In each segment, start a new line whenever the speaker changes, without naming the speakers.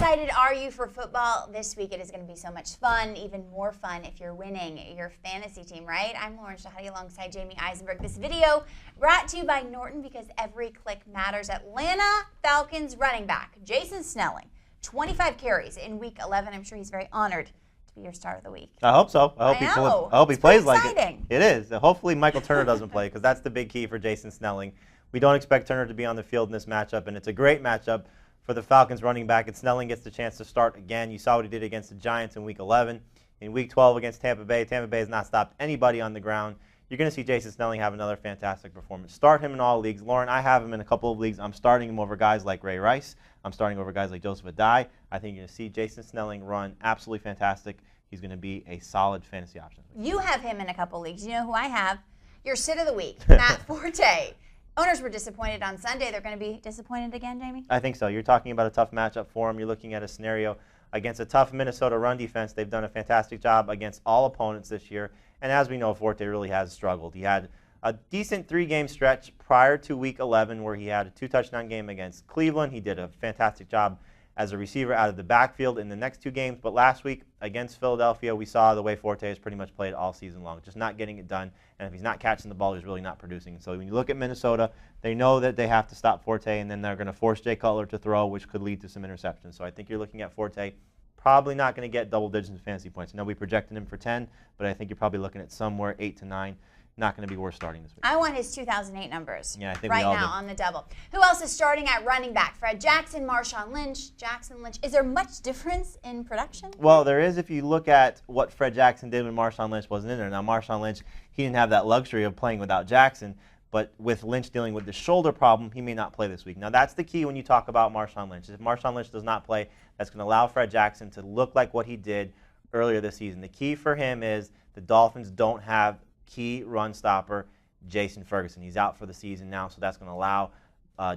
excited are you for football this week? It is going to be so much fun, even more fun if you're winning your fantasy team, right? I'm Lauren Shehadi alongside Jamey Eisenberg. This video brought to you by Norton because every click matters. Atlanta Falcons running back Jason Snelling, 25 carries in Week 11. I'm sure he's very honored to be your start of the week.
I hope so. I hope he plays like it. It is. Hopefully Michael Turner doesn't play because that's the big key for Jason Snelling. We don't expect Turner to be on the field in this matchup, and it's a great matchup for the Falcons running back, and Snelling gets the chance to start again. You saw what he did against the Giants in Week 11. In Week 12 against Tampa Bay has not stopped anybody on the ground. You're going to see Jason Snelling have another fantastic performance. Start him in all leagues. Lauren, I have him in a couple of leagues. I'm starting him over guys like Ray Rice. I'm starting over guys like Joseph Adai. I think you're going to see Jason Snelling run absolutely fantastic. He's going to be a solid fantasy option.
You have him in a couple leagues. You know who I have? Your sit of the week, Matt Forte. Owners were disappointed on Sunday. They're going to be disappointed again, Jamey?
I think so. You're talking about a tough matchup for him. You're looking at a scenario against a tough Minnesota run defense. They've done a fantastic job against all opponents this year. And as we know, Forte really has struggled. He had a decent 3-game stretch prior to Week 11 where he had a 2-touchdown game against Cleveland. He did a fantastic job as a receiver out of the backfield in the next 2 games. But last week against Philadelphia, we saw the way Forte has pretty much played all season long, just not getting it done. And if he's not catching the ball, he's really not producing. So when you look at Minnesota, they know that they have to stop Forte, and then they're going to force Jay Cutler to throw, which could lead to some interceptions. So I think you're looking at Forte probably not going to get double digits in fantasy points. I know we projected him for 10, but I think you're probably looking at somewhere 8 to 9. Not going to be worth starting this week.
I want his 2008 numbers.
Yeah, I think
right
we all
now
do.
On the double. Who else is starting at running back? Fred Jackson, Marshawn Lynch, Jackson Lynch. Is there much difference in production?
Well, there is if you look at what Fred Jackson did when Marshawn Lynch wasn't in there. Now, Marshawn Lynch, he didn't have that luxury of playing without Jackson, but with Lynch dealing with the shoulder problem, he may not play this week. Now, that's the key when you talk about Marshawn Lynch. If Marshawn Lynch does not play, that's going to allow Fred Jackson to look like what he did earlier this season. The key for him is the Dolphins don't have key run stopper Jason Ferguson. He's out for the season now, so that's going to allow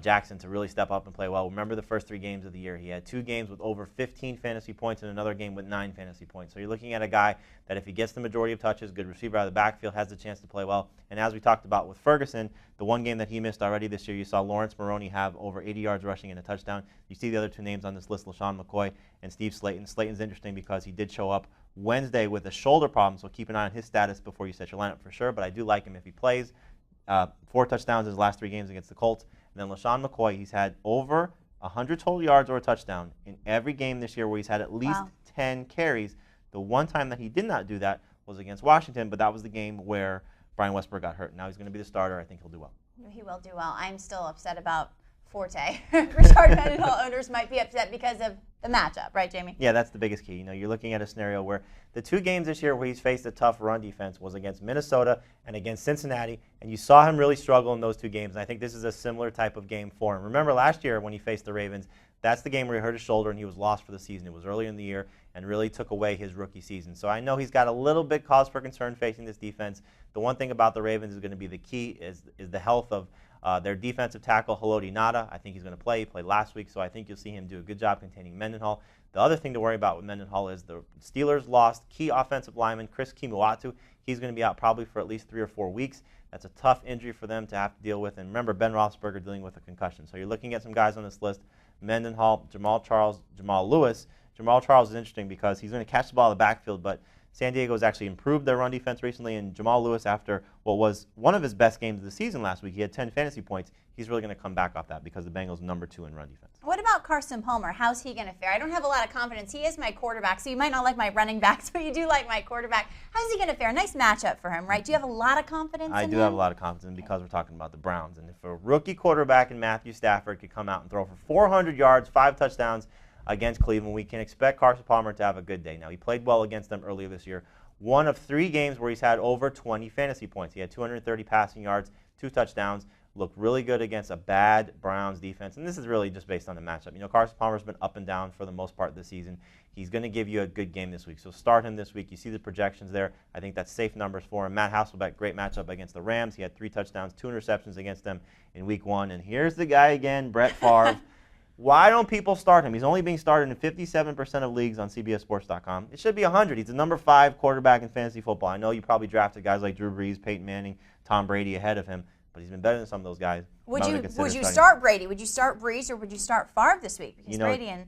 Jackson to really step up and play well. Remember the first 3 games of the year. He had 2 games with over 15 fantasy points and another game with 9 fantasy points. So you're looking at a guy that if he gets the majority of touches, good receiver out of the backfield, has the chance to play well. And as we talked about with Ferguson, the 1 game that he missed already this year, you saw Lawrence Maroney have over 80 yards rushing and a touchdown. You see the other 2 names on this list, LaShawn McCoy and Steve Slayton. Slayton's interesting because he did show up Wednesday with a shoulder problem, so keep an eye on his status before you set your lineup for sure. But I do like him if he plays. 4 touchdowns in his last 3 games against the Colts. And then LaShawn McCoy, he's had over 100 total yards or a touchdown in every game this year where he's had at least 10 carries. The one time that he did not do that was against Washington, but that was the game where Brian Westbrook got hurt. Now he's going to be the starter. I think he'll do well.
He will do well. I'm still upset about Forte. Richard Mendenhall owners might be upset because of the matchup, right, Jamey?
Yeah, that's the biggest key. You know, you're looking at a scenario where the 2 games this year where he's faced a tough run defense was against Minnesota and against Cincinnati, and you saw him really struggle in those 2 games. And I think this is a similar type of game for him. Remember last year when he faced the Ravens, that's the game where he hurt his shoulder and he was lost for the season. It was early in the year and really took away his rookie season. So I know he's got a little bit cause for concern facing this defense. The one thing about the Ravens is going to be the key is the health of their defensive tackle, Haloti Ngata. I think he's going to play. He played last week, so I think you'll see him do a good job containing Mendenhall. The other thing to worry about with Mendenhall is the Steelers lost key offensive lineman Chris Kimuatu. He's going to be out probably for at least 3 or 4 weeks. That's a tough injury for them to have to deal with. And remember, Ben Roethlisberger dealing with a concussion. So you're looking at some guys on this list: Mendenhall, Jamal Charles, Jamal Lewis. Jamal Charles is interesting because he's going to catch the ball in the backfield, but San Diego has actually improved their run defense recently, and Jamal Lewis, after what was one of his best games of the season last week, he had 10 fantasy points. He's really going to come back off that because the Bengals are number 2 in run defense.
What about Carson Palmer? How's he going to fare? I don't have a lot of confidence. He is my quarterback, so you might not like my running backs, but you do like my quarterback. How's he going to fare? Nice matchup for him, right? Do you have a lot of confidence in him?
I do have a lot of confidence because we're talking about the Browns. And if a rookie quarterback in Matthew Stafford could come out and throw for 400 yards, 5 touchdowns against Cleveland, we can expect Carson Palmer to have a good day. Now, he played well against them earlier this year. 1 of 3 games where he's had over 20 fantasy points. He had 230 passing yards, 2 touchdowns, looked really good against a bad Browns defense. And this is really just based on the matchup. You know, Carson Palmer's been up and down for the most part this season. He's going to give you a good game this week. So start him this week. You see the projections there. I think that's safe numbers for him. Matt Hasselbeck, great matchup against the Rams. He had 3 touchdowns, 2 interceptions against them in Week 1. And here's the guy again, Brett Favre. Why don't people start him? He's only being started in 57% of leagues on CBSSports.com. It should be 100. He's the number 5 quarterback in fantasy football. I know you probably drafted guys like Drew Brees, Peyton Manning, Tom Brady ahead of him, but he's been better than some of those guys.
Would you start Brady? Would you start Brees, or would you start Favre this week? Because Brady and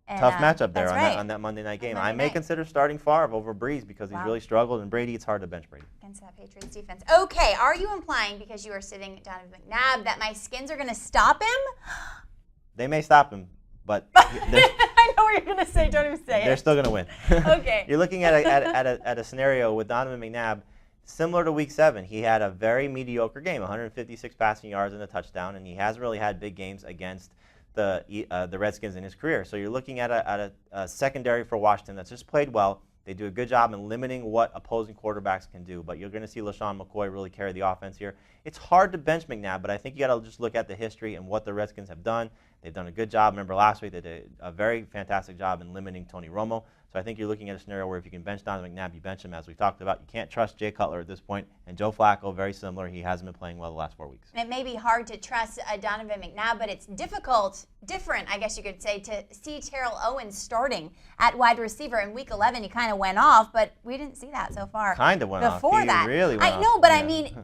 And,
tough matchup there
on
that Monday night game.
Monday
I may
night.
consider starting Favre over Breeze because he's really struggled, and Brady, it's hard to bench Brady.
Against that Patriots defense. Okay, are you implying, because you are sitting Donovan McNabb, that my Skins are going to stop him?
They may stop him, but
I know what you're going to say. Don't even say it.
They're still going to win.
Okay.
You're looking at a scenario with Donovan McNabb similar to Week 7. He had a very mediocre game, 156 passing yards and a touchdown, and he hasn't really had big games against the Redskins in his career. So you're looking at a secondary for Washington that's just played well. They do a good job in limiting what opposing quarterbacks can do, but you're going to see LaShawn McCoy really carry the offense here. It's hard to bench McNabb, but I think you got to just look at the history and what the Redskins have done. They've done a good job. Remember last week they did a very fantastic job in limiting Tony Romo. So I think you're looking at a scenario where if you can bench Donovan McNabb, you bench him, as we talked about. You can't trust Jay Cutler at this point. And Joe Flacco, very similar. He hasn't been playing well the last 4 weeks.
It may be hard to trust Donovan McNabb, but it's different, I guess you could say, to see Terrell Owens starting at wide receiver. In Week 11, he kind of went off, but we didn't see that so far.
Kind of went off.
Before that.
Really went off.
I know, but I mean,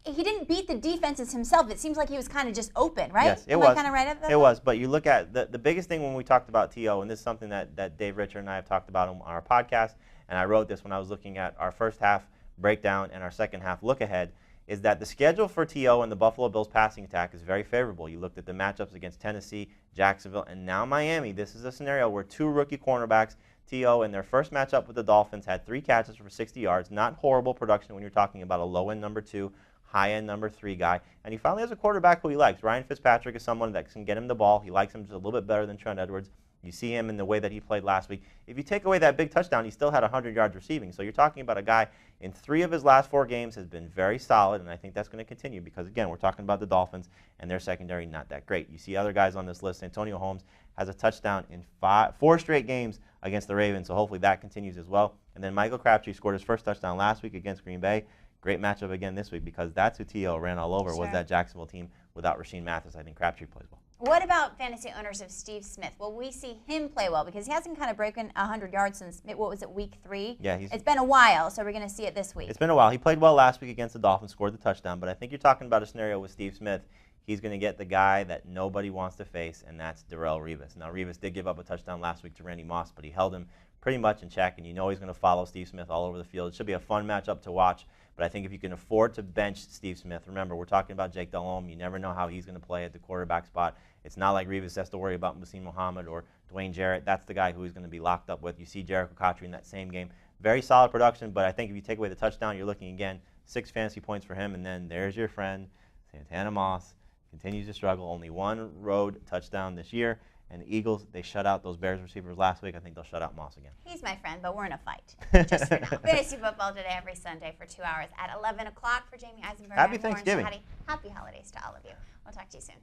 he didn't beat the defenses himself. It seems like he was kind of just open, right?
Yes, it was.
I kind of right at that?
It was, but you look at the biggest thing when we talked about T.O., and this is something that Dave Richard and I have talked about on our podcast, and I wrote this when I was looking at our first half breakdown and our second half look ahead, is that the schedule for T.O. and the Buffalo Bills passing attack is very favorable. You looked at the matchups against Tennessee, Jacksonville, and now Miami. This is a scenario where two rookie cornerbacks, T.O. in their first matchup with the Dolphins, had 3 catches for 60 yards. Not horrible production when you're talking about a low-end number 2, high-end number 3 guy. And he finally has a quarterback who he likes. Ryan Fitzpatrick is someone that can get him the ball. He likes him just a little bit better than Trent Edwards. You see him in the way that he played last week. If you take away that big touchdown, he still had 100 yards receiving. So you're talking about a guy in 3 of his last 4 games has been very solid, and I think that's going to continue because, again, we're talking about the Dolphins and their secondary not that great. You see other guys on this list. Antonio Holmes has a touchdown in 4 straight games against the Ravens, so hopefully that continues as well. And then Michael Crabtree scored his first touchdown last week against Green Bay. Great matchup again this week because that's who T.O. ran all over, was that Jacksonville team without Rasheed Mathis. I think Crabtree plays well.
What about fantasy owners of Steve Smith? Will we see him play well? Because he hasn't kind of broken 100 yards since, what was it, Week 3?
Yeah.
It's been a while, so we're going to see it this week.
It's been a while. He played well last week against the Dolphins, scored the touchdown, but I think you're talking about a scenario with Steve Smith. He's going to get the guy that nobody wants to face, and that's Darrelle Revis. Now, Revis did give up a touchdown last week to Randy Moss, but he held him pretty much in check, and you know he's going to follow Steve Smith all over the field. It should be a fun matchup to watch. But I think if you can afford to bench Steve Smith, remember, we're talking about Jake Delhomme. You never know how he's going to play at the quarterback spot. It's not like Revis has to worry about Muhsin Muhammad or Dwayne Jarrett. That's the guy who he's going to be locked up with. You see Jericho COTCHERY in that same game. Very solid production, but I think if you take away the touchdown, you're looking, again, 6 fantasy points for him. And then there's your friend, Santana Moss. Continues to struggle. Only 1 road touchdown this year. And the Eagles, they shut out those Bears receivers last week. I think they'll shut out Moss again.
He's my friend, but we're in a fight. Just for now. Fantasy football today every Sunday for 2 hours at 11 o'clock for Jamey Eisenberg.
Happy Thanksgiving.
Happy holidays to all of you. We'll talk to you soon.